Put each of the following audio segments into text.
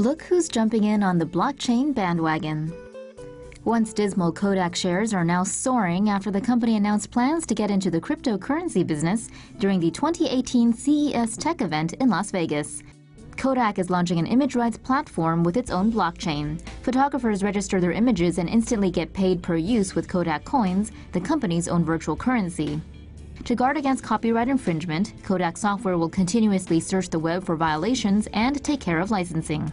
Look who's jumping in on the blockchain bandwagon. Once dismal Kodak shares are now soaring after the company announced plans to get into the cryptocurrency business during the 2018 CES Tech event in Las Vegas. Kodak is launching an image rights platform with its own blockchain. Photographers register their images and instantly get paid per use with Kodak coins, the company's own virtual currency. To guard against copyright infringement, Kodak software will continuously search the web for violations and take care of licensing.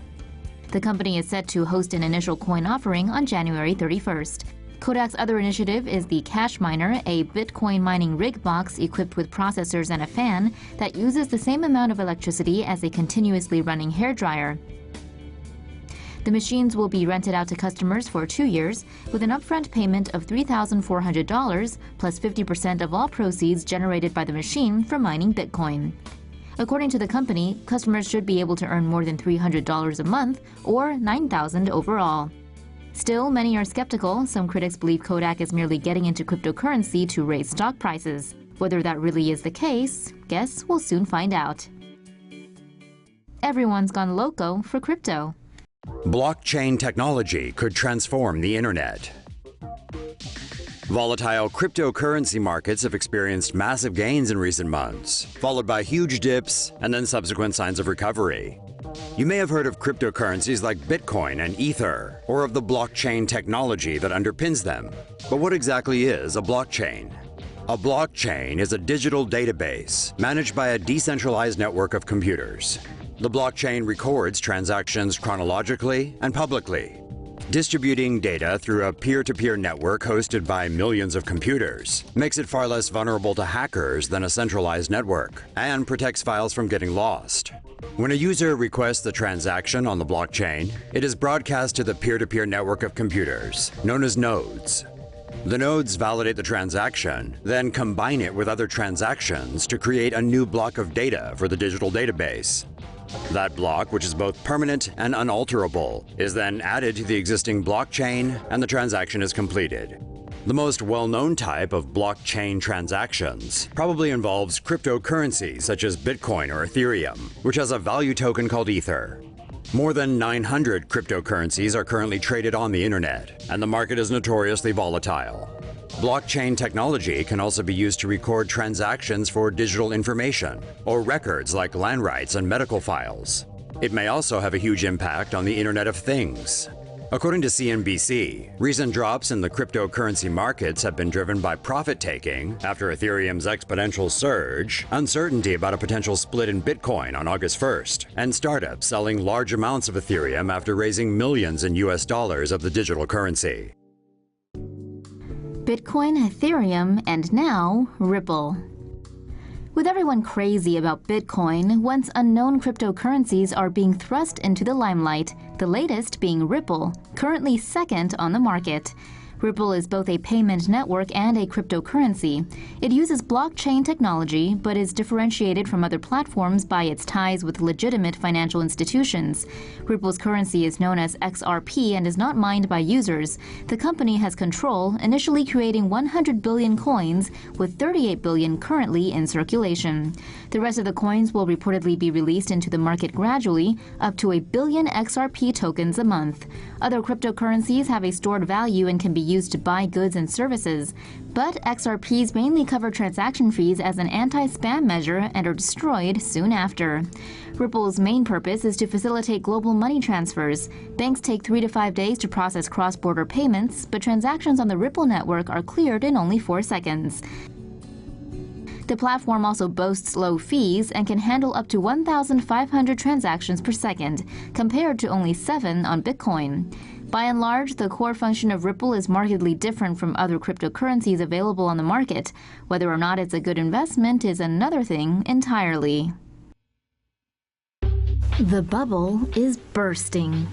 The company is set to host an initial coin offering on January 31st. Kodak's other initiative is the Cash Miner, a Bitcoin mining rig box equipped with processors and a fan that uses the same amount of electricity as a continuously running hairdryer. The machines will be rented out to customers for 2 years with an upfront payment of $3,400 plus 50% of all proceeds generated by the machine from mining Bitcoin. According to the company, customers should be able to earn more than $300 a month or $9,000 overall. Still, many are skeptical. Some critics believe Kodak is merely getting into cryptocurrency to raise stock prices. Whether that really is the case, guess we'll soon find out. Everyone's gone loco for crypto. Blockchain technology could transform the internet. Volatile cryptocurrency markets have experienced massive gains in recent months, followed by huge dips and then subsequent signs of recovery. You may have heard of cryptocurrencies like Bitcoin and Ether, or of the blockchain technology that underpins them. But what exactly is a blockchain? A blockchain is a digital database managed by a decentralized network of computers. The blockchain records transactions chronologically and publicly, distributing data through a peer-to-peer network hosted by millions of computers makes it far less vulnerable to hackers than a centralized network and protects files from getting lost. When a user requests a transaction on the blockchain, it is broadcast to the peer-to-peer network of computers, known as nodes. The nodes validate the transaction, then combine it with other transactions to create a new block of data for the digital database. That block, which is both permanent and unalterable, is then added to the existing blockchain and the transaction is completed. The most well-known type of blockchain transactions probably involves cryptocurrency such as Bitcoin or Ethereum, which has a value token called Ether. More than 900 cryptocurrencies are currently traded on the internet, and the market is notoriously volatile. Blockchain technology can also be used to record transactions for digital information, or records like land rights and medical files. It may also have a huge impact on the Internet of Things. According to CNBC, recent drops in the cryptocurrency markets have been driven by profit-taking after Ethereum's exponential surge, uncertainty about a potential split in Bitcoin on August 1st, and startups selling large amounts of Ethereum after raising millions in US dollars of the digital currency. Bitcoin, Ethereum, and now Ripple. With everyone crazy about Bitcoin, once unknown cryptocurrencies are being thrust into the limelight, the latest being Ripple, currently second on the market. Ripple is both a payment network and a cryptocurrency. It uses blockchain technology, but is differentiated from other platforms by its ties with legitimate financial institutions. Ripple's currency is known as XRP and is not mined by users. The company has control, initially creating 100 billion coins, with 38 billion currently in circulation. The rest of the coins will reportedly be released into the market gradually, up to 1 billion XRP tokens a month. Other cryptocurrencies have a stored value and can be used to buy goods and services, but XRPs mainly cover transaction fees as an anti-spam measure and are destroyed soon after. Ripple's main purpose is to facilitate global money transfers. Banks take 3 to 5 days to process cross-border payments, but transactions on the Ripple network are cleared in only 4 seconds. The platform also boasts low fees and can handle up to 1,500 transactions per second, compared to only 7 on Bitcoin. By and large, the core function of Ripple is markedly different from other cryptocurrencies available on the market. Whether or not it's a good investment is another thing entirely. The bubble is bursting.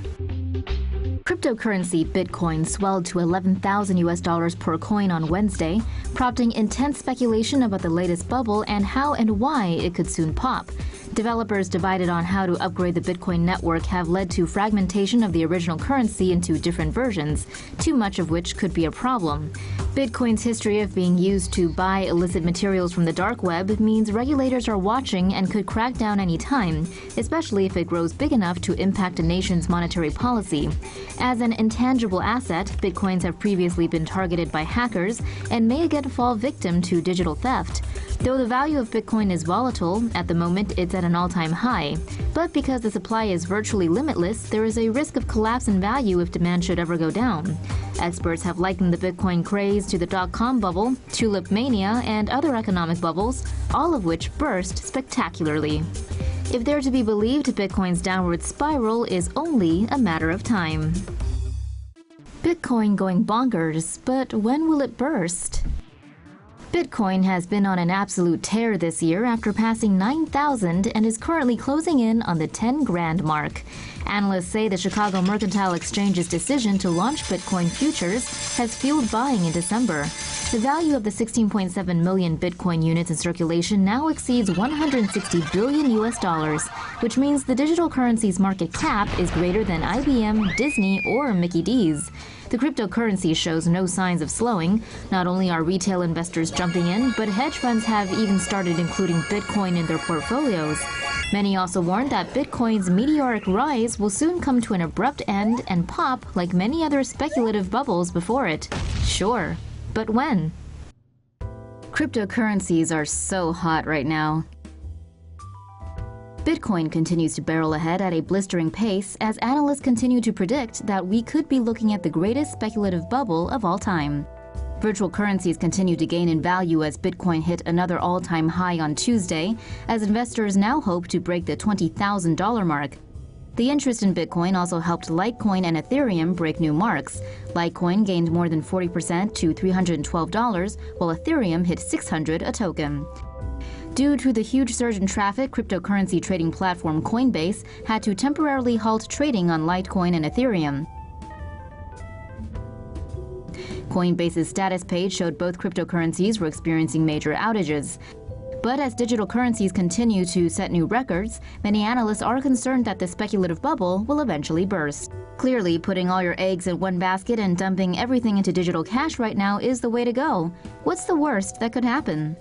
Cryptocurrency Bitcoin swelled to $11,000 per coin on Wednesday, prompting intense speculation about the latest bubble and how and why it could soon pop. Developers divided on how to upgrade the Bitcoin network have led to fragmentation of the original currency into different versions, too much of which could be a problem. Bitcoin's history of being used to buy illicit materials from the dark web means regulators are watching and could crack down any time, especially if it grows big enough to impact a nation's monetary policy. As an intangible asset, Bitcoins have previously been targeted by hackers and may again fall victim to digital theft. Though the value of Bitcoin is volatile, at the moment it's at an all-time high. But because the supply is virtually limitless, there is a risk of collapse in value if demand should ever go down. Experts have likened the Bitcoin craze to the dot-com bubble, tulip mania, and other economic bubbles, all of which burst spectacularly. If they're to be believed, Bitcoin's downward spiral is only a matter of time. Bitcoin going bonkers, but when will it burst? Bitcoin has been on an absolute tear this year after passing 9,000 and is currently closing in on the 10 grand mark. Analysts say the Chicago Mercantile Exchange's decision to launch Bitcoin futures has fueled buying in December. The value of the 16.7 million Bitcoin units in circulation now exceeds $160 billion, which means the digital currency's market cap is greater than IBM, Disney, or Mickey D's. The cryptocurrency shows no signs of slowing. Not only are retail investors jumping in, but hedge funds have even started including Bitcoin in their portfolios. Many also warned that Bitcoin's meteoric rise will soon come to an abrupt end and pop like many other speculative bubbles before it. Sure, but when? Cryptocurrencies are so hot right now. Bitcoin continues to barrel ahead at a blistering pace as analysts continue to predict that we could be looking at the greatest speculative bubble of all time. Virtual currencies continue to gain in value as Bitcoin hit another all-time high on Tuesday, as investors now hope to break the $20,000 mark. The interest in Bitcoin also helped Litecoin and Ethereum break new marks. Litecoin gained more than 40% to $312, while Ethereum hit $600 a token. Due to the huge surge in traffic, cryptocurrency trading platform Coinbase had to temporarily halt trading on Litecoin and Ethereum. Coinbase's status page showed both cryptocurrencies were experiencing major outages. But as digital currencies continue to set new records, many analysts are concerned that the speculative bubble will eventually burst. Clearly, putting all your eggs in one basket and dumping everything into digital cash right now is the way to go. What's the worst that could happen?